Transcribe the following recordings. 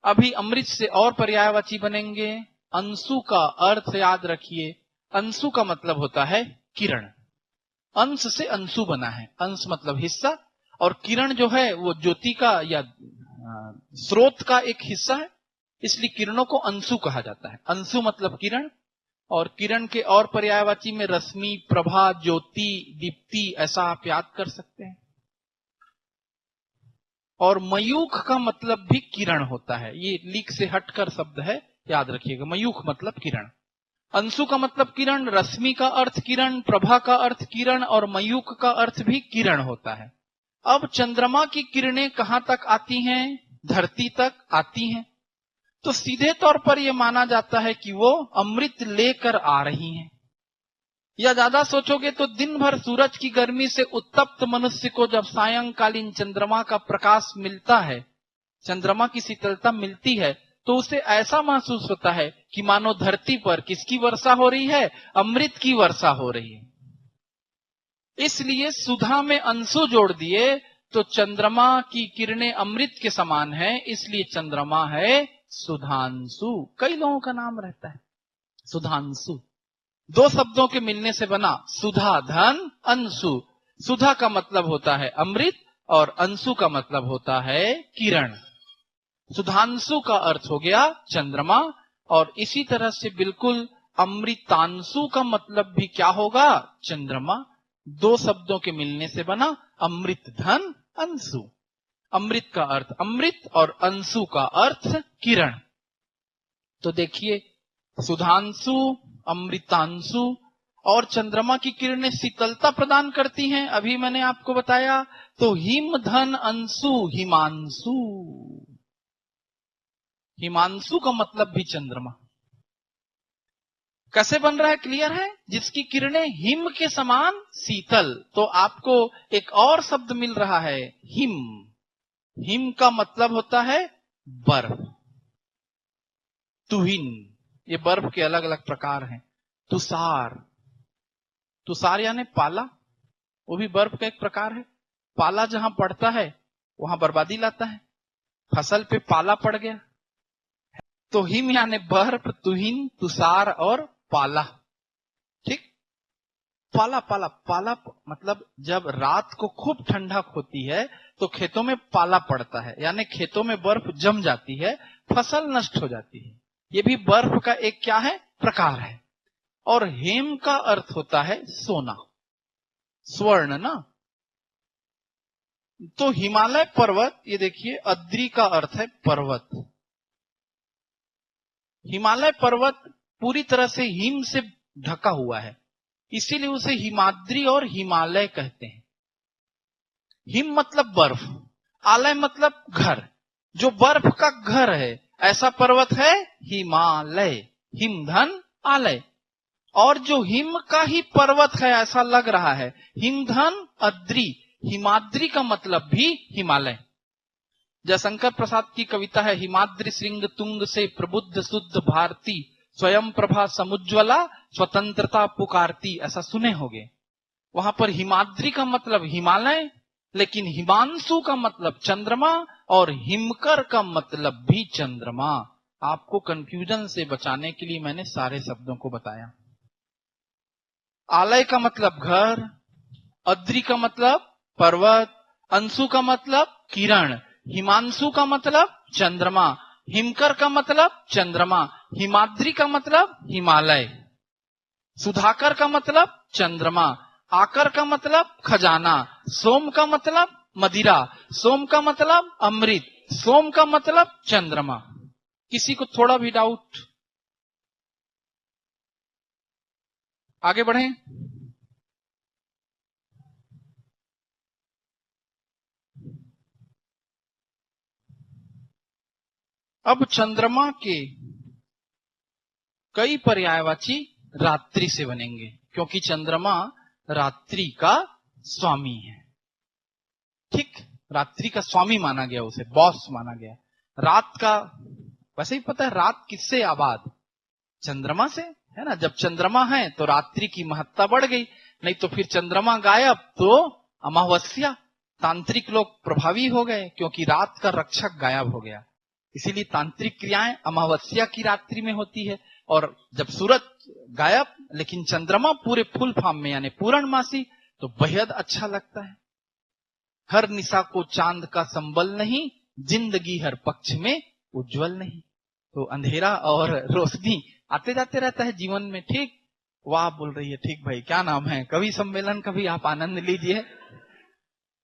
अभी अमृत से और पर्यायवाची बनेंगे। अंशु का अर्थ याद रखिए, अंशु का मतलब होता है किरण। अंश से अंशु बना है, अंश मतलब हिस्सा, और किरण जो है वो ज्योति का या स्रोत का एक हिस्सा है, इसलिए किरणों को अंशु कहा जाता है। अंशु मतलब किरण, और किरण के और पर्यायवाची में रश्मि, प्रभा, ज्योति, दीप्ति ऐसा आप याद कर सकते हैं। और मयूख का मतलब भी किरण होता है, ये लीक से हटकर शब्द है, याद रखिएगा। मयूख मतलब किरण। अंशु का मतलब किरण, रश्मि का अर्थ किरण, प्रभा का अर्थ किरण, और मयूख का अर्थ भी किरण होता है। अब चंद्रमा की किरणें कहां तक आती हैं? धरती तक आती हैं। तो सीधे तौर पर यह माना जाता है कि वो अमृत लेकर आ रही हैं। या ज्यादा सोचोगे तो दिन भर सूरज की गर्मी से उत्तप्त मनुष्य को जब सायंकालीन चंद्रमा का प्रकाश मिलता है, चंद्रमा की शीतलता मिलती है, तो उसे ऐसा महसूस होता है कि मानो धरती पर किसकी वर्षा हो रही है? अमृत की वर्षा हो रही है। इसलिए सुधा में अंशु जोड़ दिए तो चंद्रमा की किरणें अमृत के समान है, इसलिए चंद्रमा है सुधांशु। कई लोगों का नाम रहता है सुधांशु। दो शब्दों के मिलने से बना सुधा धन अंशु। सुधा का मतलब होता है अमृत और अंशु का मतलब होता है किरण। सुधांशु का अर्थ हो गया चंद्रमा, और इसी तरह से बिल्कुल अमृतांशु का मतलब भी क्या होगा? चंद्रमा। दो शब्दों के मिलने से बना अमृत धन अंशु। अमृत का अर्थ अमृत और अंशु का अर्थ किरण। तो देखिए, सुधांशु, अमृतांशु और चंद्रमा की किरणें शीतलता प्रदान करती हैं, अभी मैंने आपको बताया। तो हिम धन अंशु हिमांशु। हिमांशु का मतलब भी चंद्रमा। कैसे बन रहा है? क्लियर है? जिसकी किरणें हिम के समान शीतल। तो आपको एक और शब्द मिल रहा है, हिम। हिम का मतलब होता है बर्फ। तुहिन, ये बर्फ के अलग अलग प्रकार हैं। तुषार, तुषार यानी पाला, वो भी बर्फ का एक प्रकार है। पाला जहां पड़ता है वहां बर्बादी लाता है, फसल पे पाला पड़ गया। तो हिम यानी बर्फ, तुहिन, तुषार और पाला। ठीक, पाला पाला पाला मतलब जब रात को खूब ठंडक होती है तो खेतों में पाला पड़ता है, यानी खेतों में बर्फ जम जाती है, फसल नष्ट हो जाती है। ये भी बर्फ का एक क्या है? प्रकार है। और हेम का अर्थ होता है सोना, स्वर्ण ना। तो हिमालय पर्वत, ये देखिए अद्री का अर्थ है पर्वत। हिमालय पर्वत पूरी तरह से हिम से ढका हुआ है, इसीलिए उसे हिमाद्री और हिमालय कहते हैं। हिम मतलब बर्फ, आलय मतलब घर। जो बर्फ का घर है ऐसा पर्वत है हिमालय, हिमधन आलय। और जो हिम का ही पर्वत है ऐसा लग रहा है, हिमधन अद्री। हिमाद्री का मतलब भी हिमालय। जयशंकर प्रसाद की कविता है, हिमाद्री श्रृंग तुंग से प्रबुद्ध शुद्ध भारती, स्वयं प्रभा समुज्ज्वला स्वतंत्रता पुकारती। ऐसा सुने होंगे। वहां पर हिमाद्री का मतलब हिमालय, लेकिन हिमांशु का मतलब चंद्रमा, और हिमकर का मतलब भी चंद्रमा। आपको कंफ्यूजन से बचाने के लिए मैंने सारे शब्दों को बताया। आलय का मतलब घर, अद्री का मतलब पर्वत, अंशु का मतलब किरण, हिमांशु का मतलब चंद्रमा, हिमकर का मतलब चंद्रमा, हिमाद्री का मतलब हिमालय, सुधाकर का मतलब चंद्रमा, आकर का मतलब खजाना, सोम का मतलब मदिरा, सोम का मतलब अमृत, सोम का मतलब चंद्रमा। किसी को थोड़ा भी डाउट? आगे बढ़ें। अब चंद्रमा के कई पर्यायवाची रात्रि से बनेंगे, क्योंकि चंद्रमा रात्रि का स्वामी है। ठीक, रात्रि का स्वामी माना गया, उसे बॉस माना गया। रात का वैसे ही पता है, रात किससे आबाद? चंद्रमा से है ना। जब चंद्रमा है तो रात्रि की महत्ता बढ़ गई, नहीं तो फिर चंद्रमा गायब तो अमावस्या। तांत्रिक लोग प्रभावी हो गए क्योंकि रात का रक्षक गायब हो गया। इसीलिए तांत्रिक क्रियाएं अमावस्या की रात्रि में होती है, और जब सूरज गायब लेकिन चंद्रमा पूरे फुल फॉर्म में यानी पूर्णमासी, तो बेहद अच्छा लगता है। हर निशा को चांद का संबल नहीं, जिंदगी हर पक्ष में उज्जवल नहीं। तो अंधेरा और रोशनी आते जाते रहता है जीवन में, ठीक। वाह बोल रही है, ठीक भाई, क्या नाम है? कवि सम्मेलन का भी आप आनंद लीजिए।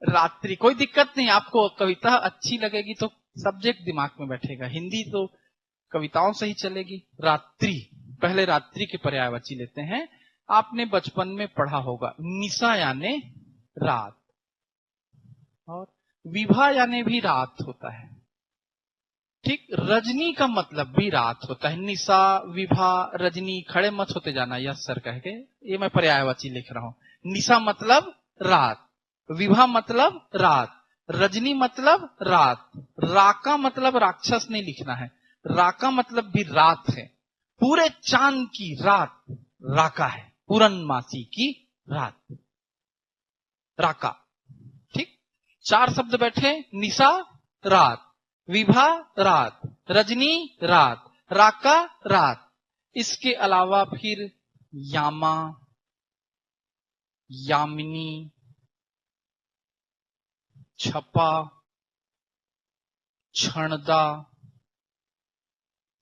रात्रि, कोई दिक्कत नहीं, आपको कविता अच्छी लगेगी तो सब्जेक्ट दिमाग में बैठेगा, हिंदी तो कविताओं से ही चलेगी। रात्रि, पहले रात्रि के पर्यायवाची लेते हैं। आपने बचपन में पढ़ा होगा, निशा यानी रात, और विभा यानी भी रात होता है, ठीक। रजनी का मतलब भी रात होता है। निशा, विभा, रजनी, खड़े मत होते जाना यस सर कह के, ये मैं पर्यायवाची लिख रहा हूं। निशा मतलब रात, विभा मतलब रात, रजनी मतलब रात, राका मतलब राक्षस नहीं लिखना है, राका मतलब भी रात है। पूरे चांद की रात राका है, पूर्णमासी की रात राका, ठीक। 4 शब्द बैठे, निशा रात, विभा रात, रजनी रात, राका रात। इसके अलावा फिर यामा, यामिनी, छपा, क्षणदा,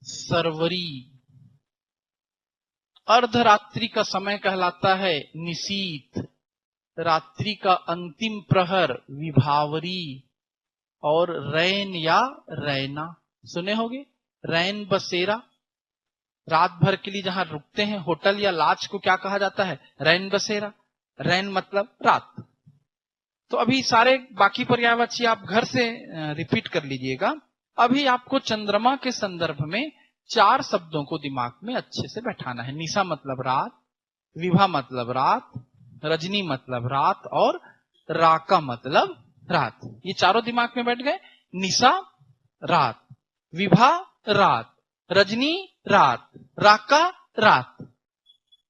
सरवरी। अर्धरात्रि का समय कहलाता है निशीथ, रात्रि का अंतिम प्रहर विभावरी, और रैन या रैना सुने होंगे, रैन बसेरा। रात भर के लिए जहां रुकते हैं होटल या लॉज को क्या कहा जाता है? रैन बसेरा। रैन मतलब रात। तो अभी सारे बाकी पर्यायवाची आप घर से रिपीट कर लीजिएगा। अभी आपको चंद्रमा के संदर्भ में 4 शब्दों को दिमाग में अच्छे से बैठाना है। निशा मतलब रात, विभा मतलब रात, रजनी मतलब रात, और राका मतलब रात। ये चारों दिमाग में बैठ गए। निशा रात, विभा रात, रजनी रात, राका रात।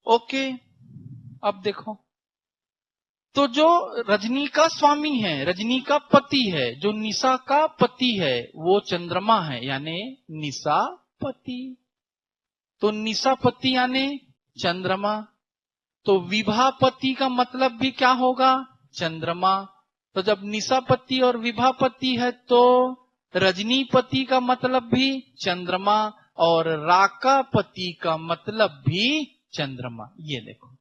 ओके, अब देखो, तो जो रजनी का स्वामी है, रजनी का पति है, जो निशा का पति है, वो चंद्रमा है, यानी निशा पति। तो निशा पति यानी चंद्रमा। तो विभापति का मतलब भी क्या होगा? चंद्रमा। तो जब निशापति और विभापति है तो रजनीपति का मतलब भी चंद्रमा, और राकापति का मतलब भी चंद्रमा। ये देखो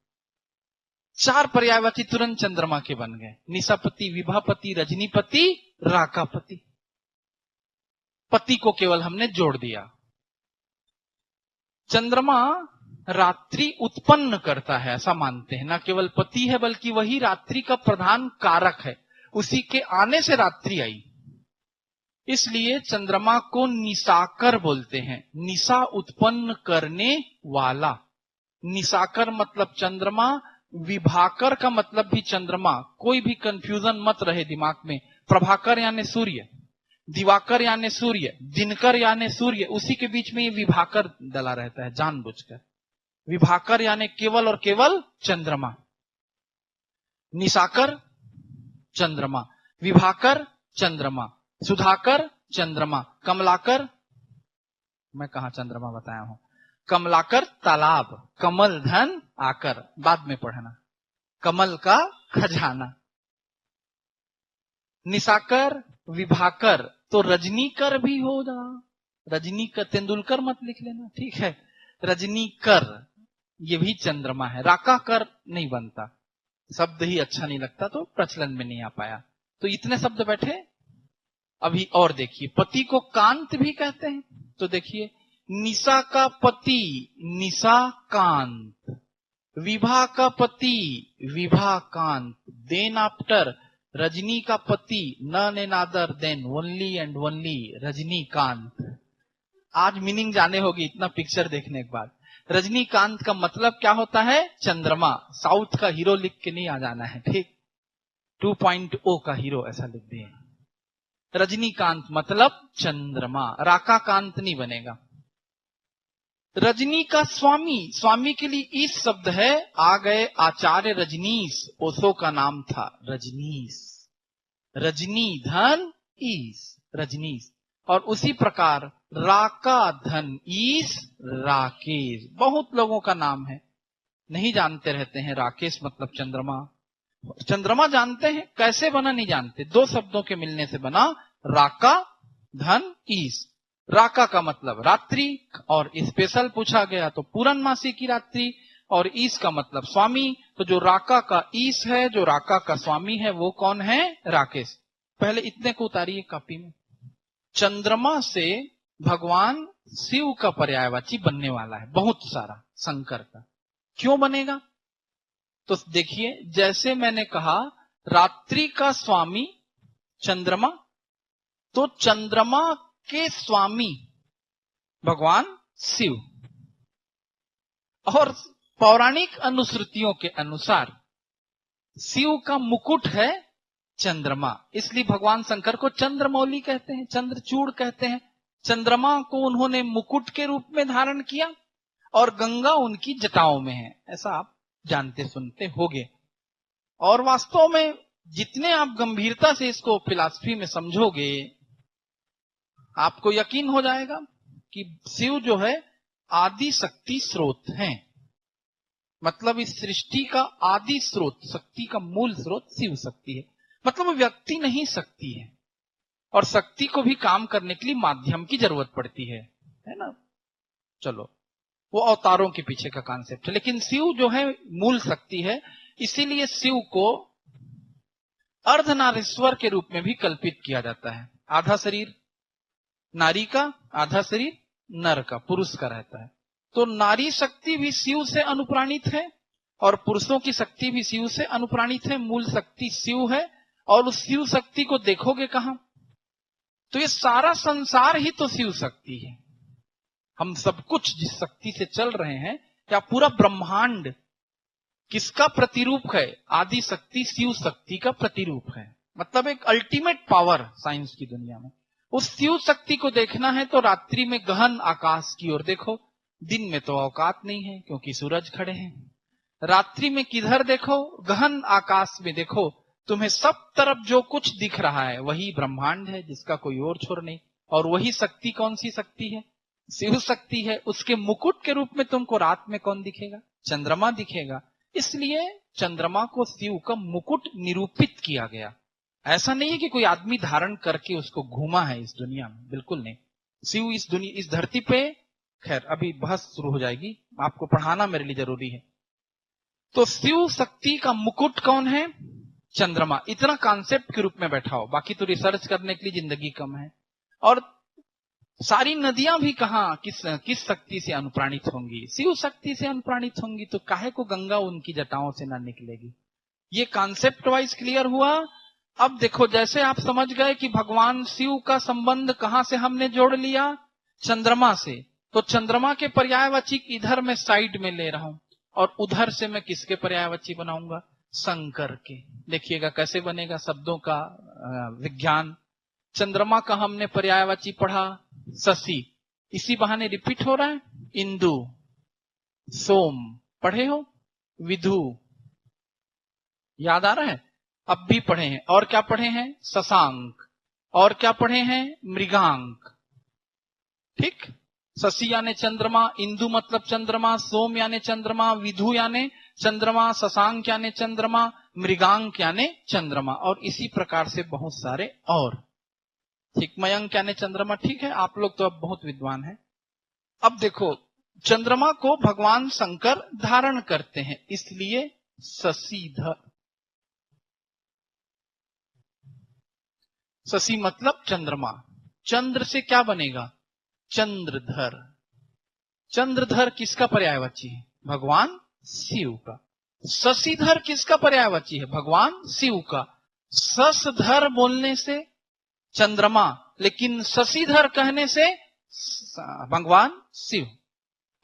4 पर्यायवाची तुरंत चंद्रमा के बन गए। निशापति, विभापति, रजनीपति, राकापति। पति को केवल हमने जोड़ दिया। चंद्रमा रात्रि उत्पन्न करता है ऐसा मानते हैं, ना केवल पति है बल्कि वही रात्रि का प्रधान कारक है। उसी के आने से रात्रि आई, इसलिए चंद्रमा को निशाकर बोलते हैं, निशा उत्पन्न करने वाला। निशाकर मतलब चंद्रमा, विभाकर का मतलब भी चंद्रमा। कोई भी कंफ्यूजन मत रहे दिमाग में। प्रभाकर यानी सूर्य, दिवाकर यानी सूर्य, दिनकर यानी सूर्य, उसी के बीच में ये विभाकर डला रहता है जानबूझकर। विभाकर यानी केवल और केवल चंद्रमा। निशाकर चंद्रमा, विभाकर चंद्रमा, सुधाकर चंद्रमा, कमलाकर, मैं कहा चंद्रमा बताया हूं, कमलाकर तालाब, कमल धन आकर, बाद में पढ़ना, कमल का खजाना। निशाकर, विभाकर, तो रजनीकर भी होगा। रजनीकर, तेंदुलकर मत लिख लेना, ठीक है। रजनीकर ये भी चंद्रमा है। राकाकर नहीं बनता, शब्द ही अच्छा नहीं लगता तो प्रचलन में नहीं आ पाया। तो इतने शब्द बैठे। अभी और देखिए, पति को कांत भी कहते हैं। तो देखिए, निशा का पति निशा कांत, विभा का पति विभा कांत, देन आफ्टर रजनी का पति none and other than only and only Rajinikanth. आज मीनिंग जाने होगी इतना पिक्चर देखने के बाद। रजनीकांत का मतलब क्या होता है? चंद्रमा। साउथ का हीरो लिख के नहीं आ जाना है, ठीक। 2.0 का हीरो ऐसा लिख दिए। रजनीकांत मतलब चंद्रमा, राकाकांत नहीं बनेगा। रजनी का स्वामी, स्वामी के लिए ईश शब्द है। आ गए आचार्य रजनीश, ओशो का नाम था रजनीश। रजनी धन ईश, रजनीश। और उसी प्रकार राका धन ईस राकेश, बहुत लोगों का नाम है, नहीं जानते रहते हैं। राकेश मतलब चंद्रमा, चंद्रमा जानते हैं कैसे बना नहीं जानते, दो शब्दों के मिलने से बना राका धन ईस। राका का मतलब रात्रि, और स्पेशल पूछा गया तो पूर्णमासी की रात्रि, और ईस का मतलब स्वामी। तो जो राका का ईस है, जो राका का स्वामी है, वो कौन है? राकेश। पहले इतने को उतारिए कॉपी में। चंद्रमा से भगवान शिव का पर्यायवाची बनने वाला है बहुत सारा, शंकर का। क्यों बनेगा? तो देखिए, जैसे मैंने कहा रात्रि का स्वामी चंद्रमा, तो चंद्रमा के स्वामी भगवान शिव, और पौराणिक अनुश्रुतियों के अनुसार शिव का मुकुट है चंद्रमा, इसलिए भगवान शंकर को चंद्रमौली कहते हैं, चंद्रचूड़ कहते हैं। चंद्रमा को उन्होंने मुकुट के रूप में धारण किया, और गंगा उनकी जटाओं में है, ऐसा आप जानते सुनते होगे। और वास्तव में जितने आप गंभीरता से इसको फिलॉसफी में समझोगे, आपको यकीन हो जाएगा कि शिव जो है आदि शक्ति स्रोत हैं। मतलब इस सृष्टि का आदि स्रोत, शक्ति का मूल स्रोत शिव शक्ति है। मतलब व्यक्ति नहीं शक्ति है, और शक्ति को भी काम करने के लिए माध्यम की जरूरत पड़ती है ना। चलो, वो अवतारों के पीछे का कॉन्सेप्ट है, लेकिन शिव जो है मूल शक्ति है। इसीलिए शिव को अर्धनारीश्वर के रूप में भी कल्पित किया जाता है। आधा शरीर नारी का, आधा शरीर नर का, पुरुष का रहता है। तो नारी शक्ति भी शिव से अनुप्राणित है, और पुरुषों की शक्ति भी शिव से अनुप्राणित है। मूल शक्ति शिव है, और उस शिव शक्ति को देखोगे कहां? तो ये सारा संसार ही तो शिव शक्ति है। हम सब कुछ जिस शक्ति से चल रहे हैं, क्या पूरा ब्रह्मांड किसका प्रतिरूप है? आदि शक्ति शिव शक्ति का प्रतिरूप है। मतलब एक अल्टीमेट पावर साइंस की दुनिया में। उस शिव शक्ति को देखना है तो रात्रि में गहन आकाश की ओर देखो। दिन में तो औकात नहीं है क्योंकि सूरज खड़े हैं। रात्रि में किधर देखो? गहन आकाश में देखो। तुम्हें सब तरफ जो कुछ दिख रहा है वही ब्रह्मांड है, जिसका कोई और छोर नहीं। और वही शक्ति कौन सी शक्ति है? शिव शक्ति है। उसके मुकुट के रूप में तुमको रात में कौन दिखेगा? चंद्रमा दिखेगा। इसलिए चंद्रमा को शिव का मुकुट निरूपित किया गया। ऐसा नहीं है कि कोई आदमी धारण करके उसको घूमा है इस दुनिया में, बिल्कुल नहीं। शिव इस धरती पे, खैर अभी बहस शुरू हो जाएगी, आपको पढ़ाना मेरे लिए जरूरी है। तो शिव शक्ति का मुकुट कौन है? चंद्रमा। इतना कॉन्सेप्ट के रूप में बैठाओ, बाकी तो रिसर्च करने के लिए जिंदगी कम है। और सारी नदियां भी कहां किस शक्ति से अनुप्राणित होंगी? शिव शक्ति से अनुप्राणित होंगी। तो काहे को गंगा उनकी जटाओं से ना निकलेगी? ये कॉन्सेप्ट वाइज क्लियर हुआ। अब देखो, जैसे आप समझ गए कि भगवान शिव का संबंध कहां से हमने जोड़ लिया? चंद्रमा से। तो चंद्रमा के पर्यायवाची इधर मैं साइड में ले रहा हूं, और उधर से मैं किसके पर्यायवाची बनाऊंगा? शंकर के। देखिएगा कैसे बनेगा शब्दों का विज्ञान। चंद्रमा का हमने पर्यायवाची पढ़ा शशि, इसी बहाने रिपीट हो रहा है। इंदु, सोम पढ़े हो, विधु याद आ रहा है, अब भी पढ़े हैं। और क्या पढ़े हैं? शशांक। और क्या पढ़े हैं? मृगांक। ठीक। शशि यानी चंद्रमा, इंदु मतलब चंद्रमा, सोम यानी चंद्रमा, विधु यानी चंद्रमा, शशांक यानी चंद्रमा, मृगांक यानी चंद्रमा, और इसी प्रकार से बहुत सारे और। ठीक। मयंक यानी चंद्रमा। ठीक है, आप लोग तो अब बहुत विद्वान हैं। अब देखो, चंद्रमा को भगवान शंकर धारण करते हैं, इसलिए शशिधर। शशि मतलब चंद्रमा। चंद्र से क्या बनेगा? चंद्रधर। चंद्रधर किसका पर्यायवाची है? भगवान शिव का। शशिधर किसका पर्यायवाची है? भगवान शिव का। शशधर बोलने से चंद्रमा, लेकिन शशिधर कहने से भगवान शिव।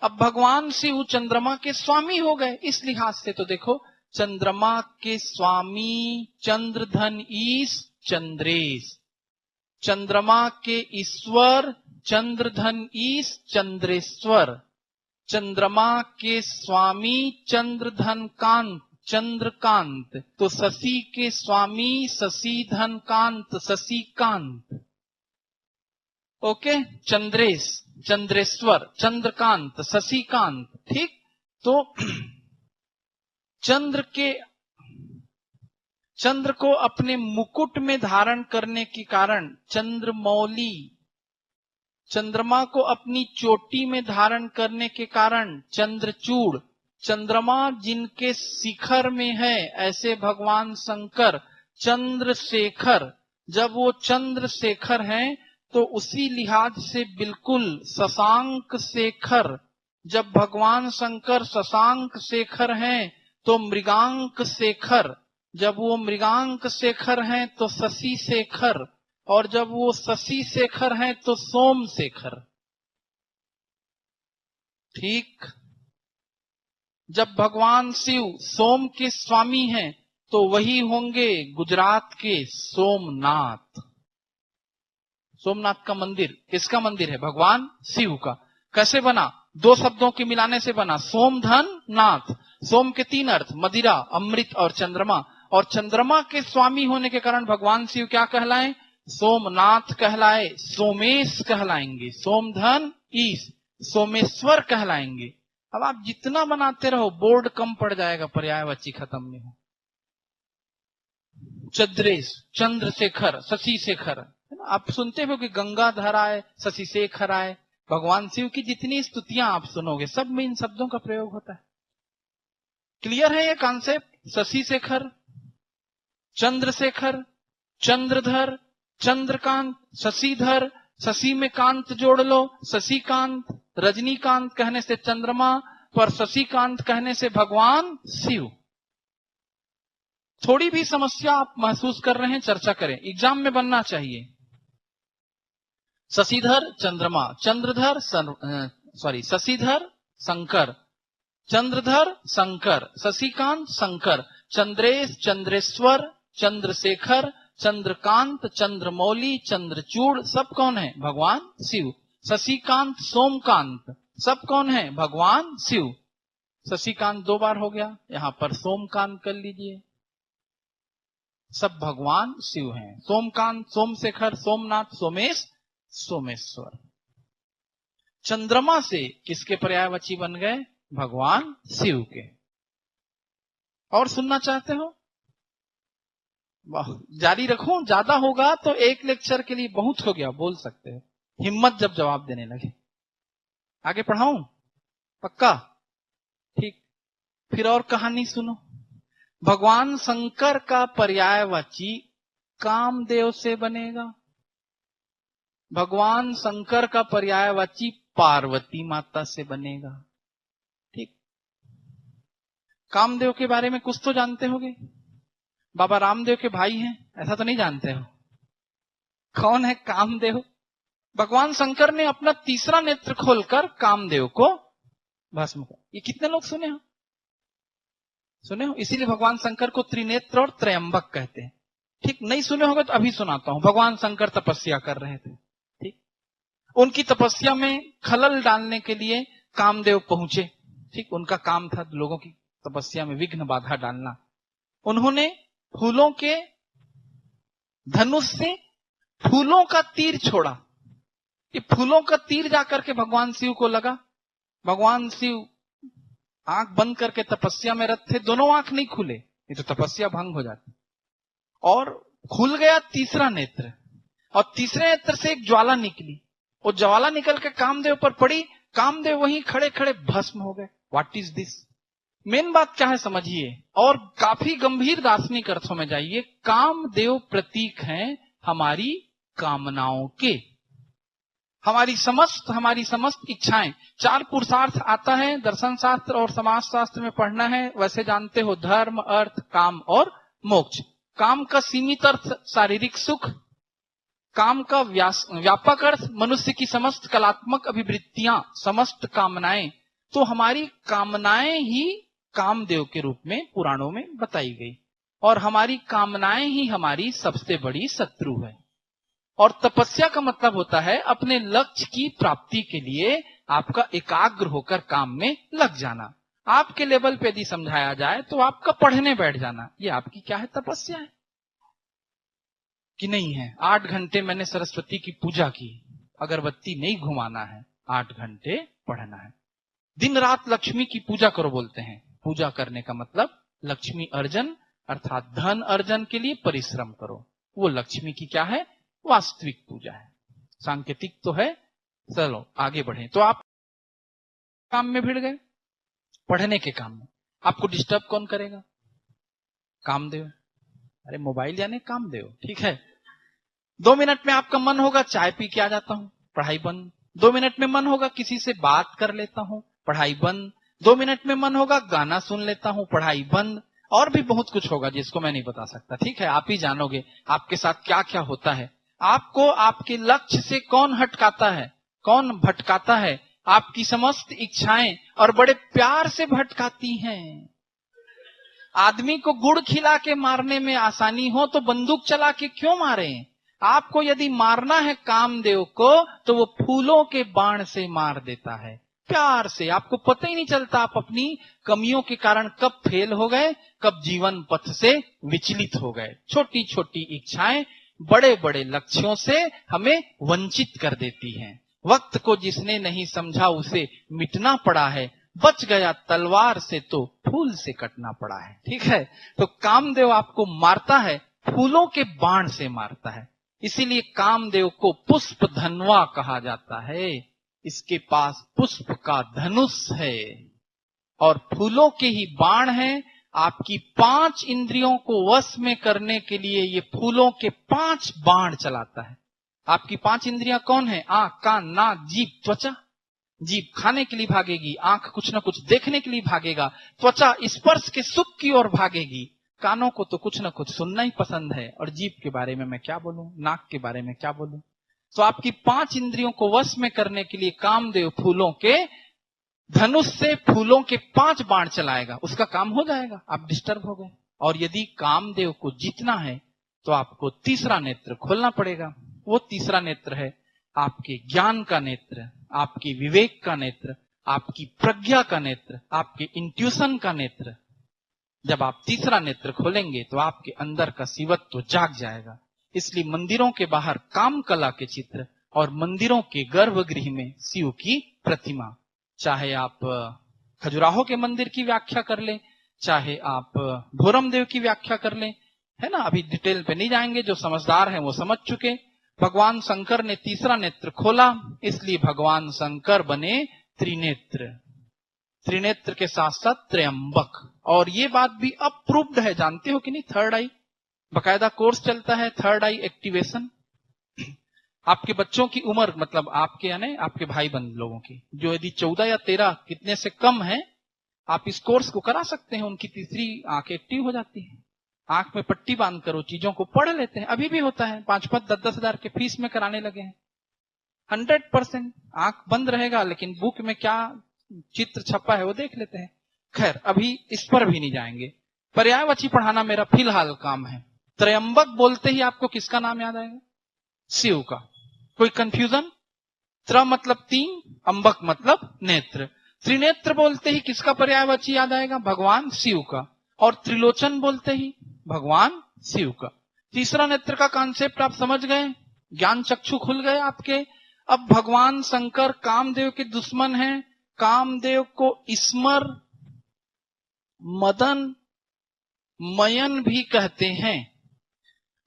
अब भगवान शिव चंद्रमा के स्वामी हो गए। इस लिहाज से तो देखो, चंद्रमा के स्वामी चंद्रधन ईश चंद्रेश, चंद्रमा के ईश्वर चंद्रधन ईश चंद्रेश्वर, चंद्रमा के स्वामी चंद्रधन कांत चंद्रकांत। तो शशि के स्वामी शशिधन कांत शशिकांत। ओके, चंद्रेश, चंद्रेश्वर, चंद्रकांत, शशिकांत। ठीक, तो चंद्र को अपने मुकुट में धारण करने के कारण चंद्रमौली, चंद्रमा को अपनी चोटी में धारण करने के कारण चंद्रचूड़, चंद्रमा जिनके शिखर में है ऐसे भगवान शंकर चंद्रशेखर। जब वो चंद्रशेखर हैं तो उसी लिहाज से बिल्कुल शशांक शेखर। जब भगवान शंकर शशांक शेखर हैं तो मृगांक शेखर। जब वो मृगांक शेखर हैं तो शशि शेखर, और जब वो शशि शेखर हैं तो सोम शेखर। ठीक, जब भगवान शिव सोम के स्वामी हैं तो वही होंगे गुजरात के सोमनाथ। सोमनाथ का मंदिर किसका मंदिर है? भगवान शिव का। कैसे बना? दो शब्दों के मिलाने से बना, सोम धन नाथ। सोम के तीन अर्थ, मदिरा, अमृत और चंद्रमा। और चंद्रमा के स्वामी होने के कारण भगवान शिव क्या कहलाए? सोमनाथ कहलाए, सोमेश कहलाएंगे, सोमधन ईश, सोमेश्वर कहलाएंगे। अब आप जितना बनाते रहो बोर्ड कम पड़ जाएगा, पर्यायवाची खत्म नहीं हो। चंद्रेश, चंद्रशेखर, शशि शेखर, है ना? आप सुनते हो कि गंगाधर आए, शशि शेखर आए। भगवान शिव की जितनी स्तुतियां आप सुनोगे सब में इन शब्दों का प्रयोग होता है। क्लियर है ये कॉन्सेप्ट? शशि शेखर, चंद्रशेखर, चंद्रधर, चंद्रकांत, शशिधर, शशि में कांत जोड़ लो, शशिकांत। रजनीकांत कहने से चंद्रमा, पर शशिकांत कहने से भगवान शिव। थोड़ी भी समस्या आप महसूस कर रहे हैं, चर्चा करें, एग्जाम में बनना चाहिए। शशिधर चंद्रमा, चंद्रधर शशिधर शंकर, चंद्रधर शंकर, शशिकांत शंकर, चंद्रेश चंद्रेश्वर, चंद्रशेखर, चंद्रकांत, चंद्रमौली, चंद्रचूड़, सब कौन है? भगवान शिव। शशिकांत, सोमकांत, सब कौन है? भगवान शिव। शशिकांत दो बार हो गया, यहां पर सोमकांत कर लीजिए, सब भगवान शिव हैं। सोमकांत, सोमशेखर, सोमनाथ, सोमेश, सोमेश्वर। चंद्रमा से किसके पर्यायवाची बन गए? भगवान शिव के। और सुनना चाहते हो? वाह, जारी रखूं? ज्यादा होगा तो एक लेक्चर के लिए बहुत हो गया, बोल सकते हो, हिम्मत जब जवाब देने लगे। आगे पढ़ाऊं? पक्का? ठीक, फिर और कहानी सुनो। भगवान शंकर का पर्यायवाची कामदेव से बनेगा। भगवान शंकर का पर्यायवाची पार्वती माता से बनेगा। ठीक, कामदेव के बारे में कुछ तो जानते होगे, बाबा रामदेव के भाई हैं, ऐसा तो नहीं जानते हो? कौन है कामदेव? भगवान शंकर ने अपना तीसरा नेत्र खोलकर कामदेव को भस्म कर। ये कितने लोग सुने हो? सुने हो? इसीलिए भगवान शंकर को त्रिनेत्र और त्रयंबक कहते हैं। ठीक, नहीं सुने होगे तो अभी सुनाता हूं। भगवान शंकर तपस्या कर रहे थे। ठीक, उनकी तपस्या में खलल डालने के लिए कामदेव पहुंचे। ठीक, उनका काम था लोगों की तपस्या में विघ्न बाधा डालना। उन्होंने फूलों के धनुष से फूलों का तीर छोड़ा। ये फूलों का तीर जाकर के भगवान शिव को लगा। भगवान शिव आंख बंद करके तपस्या में रत थे, दोनों आंख नहीं खुले, ये तो तपस्या भंग हो जाती। और खुल गया तीसरा नेत्र, और तीसरे नेत्र से एक ज्वाला निकली। वो ज्वाला निकल के कामदेव पर पड़ी, कामदेव वहीं खड़े खड़े भस्म हो गए। What is this? मेन बात क्या है समझिए, और काफी गंभीर दार्शनिक अर्थों में जाइए। कामदेव प्रतीक हैं हमारी कामनाओं के, हमारी समस्त इच्छाएं। चार पुरुषार्थ आता है, दर्शन शास्त्र और समाज शास्त्र में पढ़ना है, वैसे जानते हो, धर्म, अर्थ, काम और मोक्ष। काम का सीमित अर्थ शारीरिक सुख, काम का व्यापक अर्थ मनुष्य की समस्त कलात्मक अभिवृत्तियां, समस्त कामनाएं। तो हमारी कामनाएं ही कामदेव के रूप में पुराणों में बताई गई, और हमारी कामनाएं ही हमारी सबसे बड़ी शत्रु है। और तपस्या का मतलब होता है अपने लक्ष्य की प्राप्ति के लिए आपका एकाग्र होकर काम में लग जाना। आपके लेवल पे यदि समझाया जाए तो आपका पढ़ने बैठ जाना, ये आपकी क्या है? तपस्या है कि नहीं है? 8 घंटे मैंने सरस्वती की पूजा की, अगरबत्ती नहीं घुमाना है, 8 घंटे पढ़ना है। दिन रात लक्ष्मी की पूजा करो बोलते हैं। पूजा करने का मतलब लक्ष्मी अर्जन अर्थात धन अर्जन के लिए परिश्रम करो। वो लक्ष्मी की क्या है? वास्तविक पूजा है। सांकेतिक तो है। चलो आगे बढ़े। तो आप काम में भिड़ गए, पढ़ने के काम में। आपको डिस्टर्ब कौन करेगा? कामदेव। अरे मोबाइल यानी कामदेव, ठीक है। 2 मिनट में आपका मन होगा चाय पी के आ जाता हूं, पढ़ाई बंद। 2 मिनट में मन होगा किसी से बात कर लेता हूं, पढ़ाई बंद। 2 मिनट में मन होगा गाना सुन लेता हूं, पढ़ाई बंद। और भी बहुत कुछ होगा जिसको मैं नहीं बता सकता, ठीक है। आप ही जानोगे आपके साथ क्या क्या होता है। आपको आपके लक्ष्य से कौन हटकाता है, कौन भटकाता है? आपकी समस्त इच्छाएं और बड़े प्यार से भटकाती हैं। आदमी को गुड़ खिला के मारने में आसानी हो तो बंदूक चला के क्यों मारे? आपको यदि मारना है कामदेव को तो वो फूलों के बाण से मार देता है, प्यार से। आपको पता ही नहीं चलता आप अपनी कमियों के कारण कब फेल हो गए, कब जीवन पथ से विचलित हो गए। छोटी छोटी इच्छाएं बड़े बड़े लक्ष्यों से हमें वंचित कर देती हैं। वक्त को जिसने नहीं समझा उसे मिटना पड़ा है, बच गया तलवार से तो फूल से कटना पड़ा है, ठीक है। तो कामदेव आपको मारता है, फूलों के बाण से मारता है। इसीलिए कामदेव को पुष्प धनवा कहा जाता है। इसके पास पुष्प का धनुष है और फूलों के ही बाण हैं। आपकी 5 इंद्रियों को वश में करने के लिए ये फूलों के 5 बाण चलाता है। आपकी 5 इंद्रियां कौन है? आंख, कान, नाक, जीभ, त्वचा। जीभ खाने के लिए भागेगी, आंख कुछ ना कुछ देखने के लिए भागेगा, त्वचा स्पर्श के सुख की ओर भागेगी, कानों को तो कुछ ना कुछ सुनना ही पसंद है, और जीभ के बारे में मैं क्या बोलूं, नाक के बारे में क्या बोलूं। तो आपकी 5 इंद्रियों को वश में करने के लिए कामदेव फूलों के धनुष से फूलों के 5 बाण चलाएगा, उसका काम हो जाएगा। आप डिस्टर्ब हो गए। और यदि कामदेव को जीतना है तो आपको तीसरा नेत्र खोलना पड़ेगा। वो तीसरा नेत्र है आपके ज्ञान का नेत्र, आपके विवेक का नेत्र, आपकी प्रज्ञा का नेत्र, आपके इंट्यूशन का नेत्र। जब आप तीसरा नेत्र खोलेंगे तो आपके अंदर का शिवत्व तो जाग जाएगा। इसलिए मंदिरों के बाहर काम कला के चित्र और मंदिरों के गर्भगृह में शिव की प्रतिमा, चाहे आप खजुराहो के मंदिर की व्याख्या कर लें, चाहे आप भोरमदेव की व्याख्या कर लें, है ना। अभी डिटेल पे नहीं जाएंगे, जो समझदार हैं वो समझ चुके। भगवान शंकर ने तीसरा नेत्र खोला, इसलिए भगवान शंकर बने त्रिनेत्र। त्रिनेत्र के साथ साथ त्रयंबक। और ये बात भी अप्रूव्ड है, जानते हो कि नहीं? थर्ड आई बकायदा कोर्स चलता है, थर्ड आई एक्टिवेशन। आपके बच्चों की उम्र, मतलब आपके यानी आपके भाई बंद लोगों की, जो यदि 14 या 13 कितने से कम है, आप इस कोर्स को करा सकते हैं। उनकी तीसरी आंख एक्टिव हो जाती है। आंख में पट्टी बांध करो, चीजों को पढ़ लेते हैं। अभी भी होता है, 5-5, 10-10 हजार के फीस में कराने लगे हैं। 100% आंख बंद रहेगा, लेकिन बुक में क्या चित्र छपा है वो देख लेते हैं। खैर अभी इस पर भी नहीं जाएंगे। पर्यायवाची पढ़ाना मेरा फिलहाल काम है। त्रयंबक बोलते ही आपको किसका नाम याद आएगा? शिव का। कोई कंफ्यूजन? त्र मतलब 3, अंबक मतलब नेत्र। त्रिनेत्र बोलते ही किसका पर्यायवाची याद आएगा? भगवान शिव का। और त्रिलोचन बोलते ही भगवान शिव का। तीसरा नेत्र का कॉन्सेप्ट आप समझ गए, ज्ञान चक्षु खुल गए आपके। अब भगवान शंकर कामदेव के दुश्मन हैं। कामदेव को स्मर, मदन, मयन भी कहते हैं।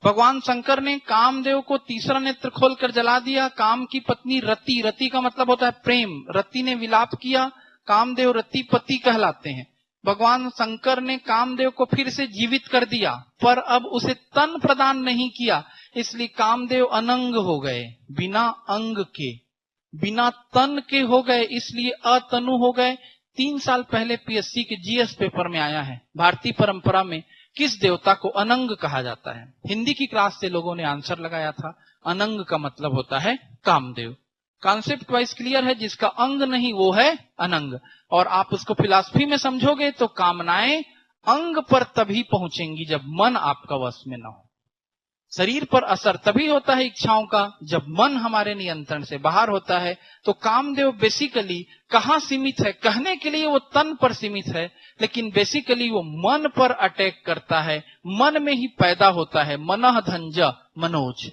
भगवान शंकर ने कामदेव को तीसरा नेत्र खोलकर जला दिया। काम की पत्नी रति, रति का मतलब होता है प्रेम, रति ने विलाप किया। कामदेव रतिपति कहलाते हैं। भगवान शंकर ने कामदेव को फिर से जीवित कर दिया, पर अब उसे तन प्रदान नहीं किया, इसलिए कामदेव अनंग हो गए। बिना अंग के, बिना तन के हो गए, इसलिए अतनु हो गए। 3 साल पहले पीएससी के जीएस पेपर में आया है, भारतीय परंपरा में किस देवता को अनंग कहा जाता है। हिंदी की क्लास से लोगों ने आंसर लगाया था। अनंग का मतलब होता है कामदेव। कॉन्सेप्ट वाइज क्लियर है, जिसका अंग नहीं वो है अनंग। और आप उसको फिलॉसफी में समझोगे तो कामनाएं अंग पर तभी पहुंचेंगी जब मन आपका वश में न हो। शरीर पर असर तभी होता है इच्छाओं का जब मन हमारे नियंत्रण से बाहर होता है। तो कामदेव बेसिकली कहां सीमित है? कहने के लिए वो तन पर सीमित है, लेकिन बेसिकली वो मन पर अटैक करता है, मन में ही पैदा होता है। मनः धंज मनोज,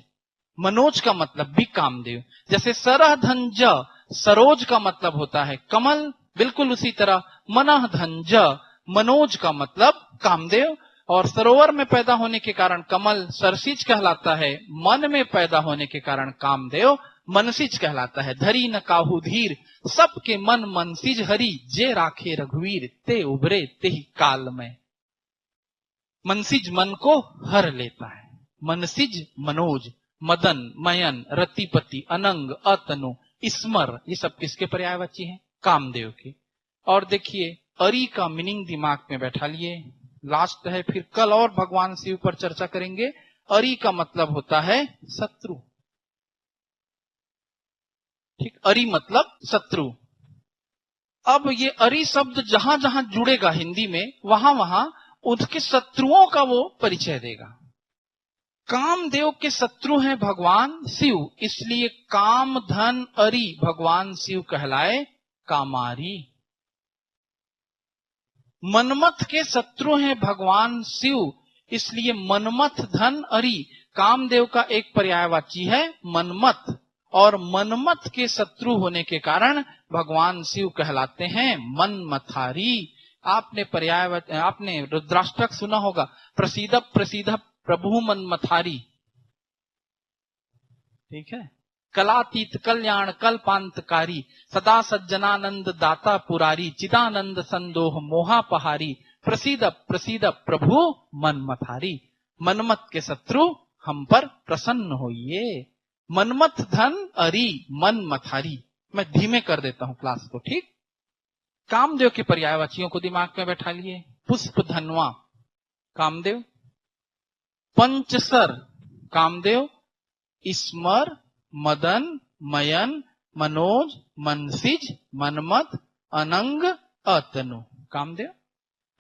मनोज का मतलब भी कामदेव। जैसे सरह धन ज, सरोज का मतलब होता है कमल, बिल्कुल उसी तरह मनः धन ज, मनोज का मतलब कामदेव। और सरोवर में पैदा होने के कारण कमल सरसिज कहलाता है, मन में पैदा होने के कारण कामदेव मनसिज कहलाता है। धरी न काहू धीर, सबके मन मनसिज हरि, जे राखे रघुवीर, ते उभरे ते ही काल में। मनसिज मन को हर लेता है, मनसिज मनोज, मदन, मयन, रतिपति, अनंग, अतनु, स्मर, ये सब किसके पर्यायवाची हैं? कामदेव के। और देखिए अरि का मीनिंग दिमाग में बैठा लिए, लास्ट है, फिर कल और भगवान शिव पर चर्चा करेंगे। अरि का मतलब होता है शत्रु, ठीक, अरि मतलब शत्रु। अब ये अरि शब्द जहां जहां जुड़ेगा हिंदी में, वहां वहां उसके शत्रुओं का वो परिचय देगा। कामदेव के शत्रु हैं भगवान शिव, इसलिए काम धन अरि भगवान शिव कहलाए कामारी। मनमथ के शत्रु हैं भगवान शिव, इसलिए मनमथ धन अरि, कामदेव का एक पर्यायवाची है मनमथ, और मनमथ के शत्रु होने के कारण भगवान शिव कहलाते हैं मनमथारी। आपने रुद्राष्टक सुना होगा, प्रसीद प्रसीद प्रभु मनमथारी, ठीक है। कलातीत कल्याण कल्पांतकारी, सदा सज्जनानंद दाता पुरारी, चिदानंद संदोह मोहापहारी, प्रसीद प्रसीद प्रभु मनमथारी। मनमथ के शत्रु हम पर प्रसन्न होइए। मनमथ धन अरि मनमथारी। मैं धीमे कर देता हूं क्लास को, ठीक। कामदेव के पर्यायवाचियों को दिमाग में बैठा लिए। पुष्प धनवा कामदेव, पंचसर कामदेव, स्मर मदन मयन मनोज मनसिज मनमथ अनंग अतनु कामदेव।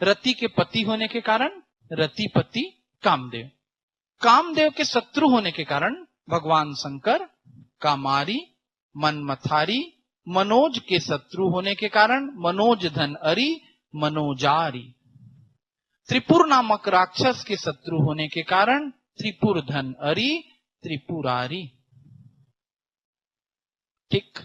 रति के पति होने के कारण रतिपति कामदेव। कामदेव के शत्रु होने के कारण भगवान शंकर कामारी मनमथारी। मनोज के शत्रु होने के कारण मनोज धन अरि मनोजारी। त्रिपुर नामक राक्षस के शत्रु होने के कारण त्रिपुर धन अरि त्रिपुरारी, ठीक।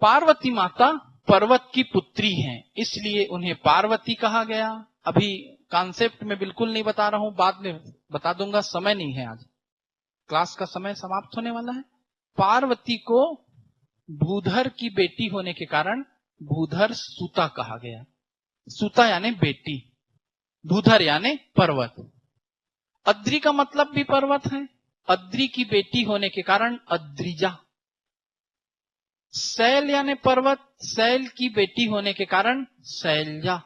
पार्वती माता पर्वत की पुत्री हैं, इसलिए उन्हें पार्वती कहा गया। अभी कॉन्सेप्ट में बिल्कुल नहीं बता रहा हूं, बाद में बता दूंगा, समय नहीं है, आज क्लास का समय समाप्त होने वाला है। पार्वती को भूधर की बेटी होने के कारण भूधर सुता कहा गया। सुता यानी बेटी, भूधर यानी पर्वत। अद्रि का मतलब भी पर्वत है, अद्रि की बेटी होने के कारण अद्रिजा। शैल यानी पर्वत, शैल की बेटी होने के कारण शैलजा।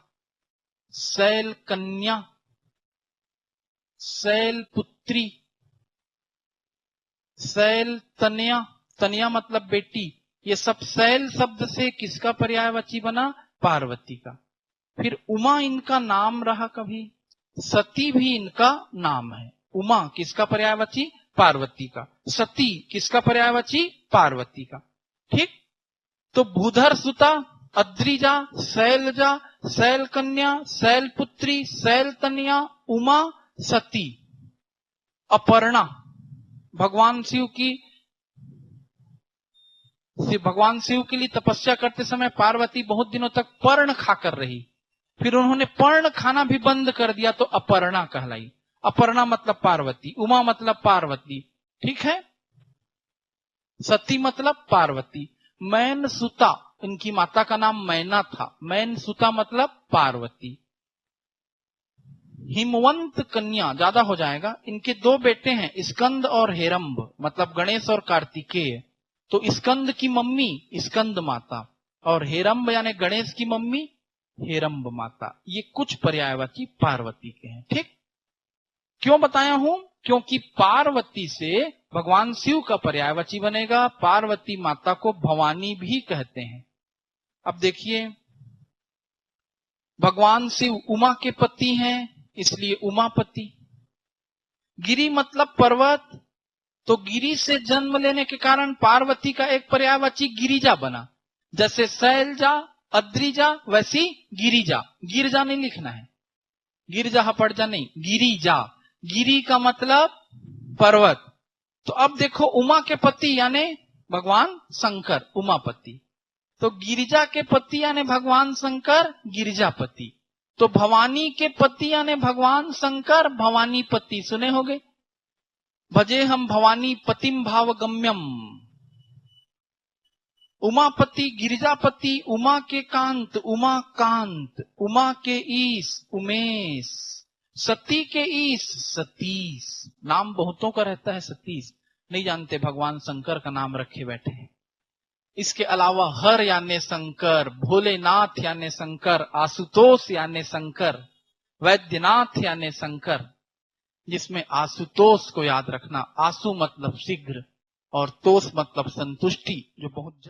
शैल कन्या, शैल पुत्री, शैल तनया, तनया मतलब बेटी। ये सब शैल शब्द से किसका पर्यायवाची बना? पार्वती का। फिर उमा इनका नाम रहा कभी, सती भी इनका नाम है। उमा किसका पर्यायवाची? पार्वती का। सती किसका पर्यायवाची? पार्वती का, ठीक। तो भूधर सुता, अद्रिजा, शैलजा, शैल कन्या, शैल पुत्री, शैल तनया, उमा, सती। अपर्णा भगवान शिव के लिए तपस्या करते समय पार्वती बहुत दिनों तक पर्ण खाकर रही, फिर उन्होंने पर्ण खाना भी बंद कर दिया तो अपर्णा कहलाई। अपर्णा मतलब पार्वती, उमा मतलब पार्वती, ठीक है। सती मतलब पार्वती। मैन सुता, इनकी माता का नाम मैना था, मैन सुता मतलब पार्वती। हिमवंत कन्या, ज्यादा हो जाएगा। इनके दो बेटे हैं, स्कंद और हेरंब, मतलब गणेश और कार्तिकेय। तो स्कंद की मम्मी स्कंद माता, और हेरंब यानी गणेश की मम्मी हेरंब माता। ये कुछ पर्यायवाची पार्वती के हैं, ठीक। क्यों बताया हूं? क्योंकि पार्वती से भगवान शिव का पर्यायवाची बनेगा। पार्वती माता को भवानी भी कहते हैं। अब देखिए, भगवान शिव उमा के पति हैं, इसलिए उमापति। गिरि मतलब पर्वत, तो गिरि से जन्म लेने के कारण पार्वती का एक पर्यायवाची गिरिजा बना। जैसे शैलजा अद्रिजा, वैसी गिरिजा। गिरजा नहीं लिखना है, गिरजा हपड़जा नहीं, गिरिजा। गिरी का मतलब पर्वत। तो अब देखो उमा के पति यानी भगवान शंकर उमापति, तो गिरिजा के पति यानी भगवान शंकर गिरिजापति, तो भवानी के पति यानी भगवान शंकर भवानीपति। सुने होगे, भजे हम भवानी पतिम भावगम्यम। उमापति गिरिजापति, उमा के कांत उमाकांत, उमा के ईश उमेश, सती के ईश सतीश। नाम बहुतों का रहता है सतीश, नहीं जानते भगवान शंकर का नाम रखे बैठे हैं। इसके अलावा हर यानी शंकर, भोलेनाथ यानी शंकर, आशुतोष यानी शंकर, वैद्यनाथ यानी शंकर, जिसमें आशुतोष को याद रखना, आशु मतलब शीघ्र और तोष मतलब संतुष्टि, जो बहुत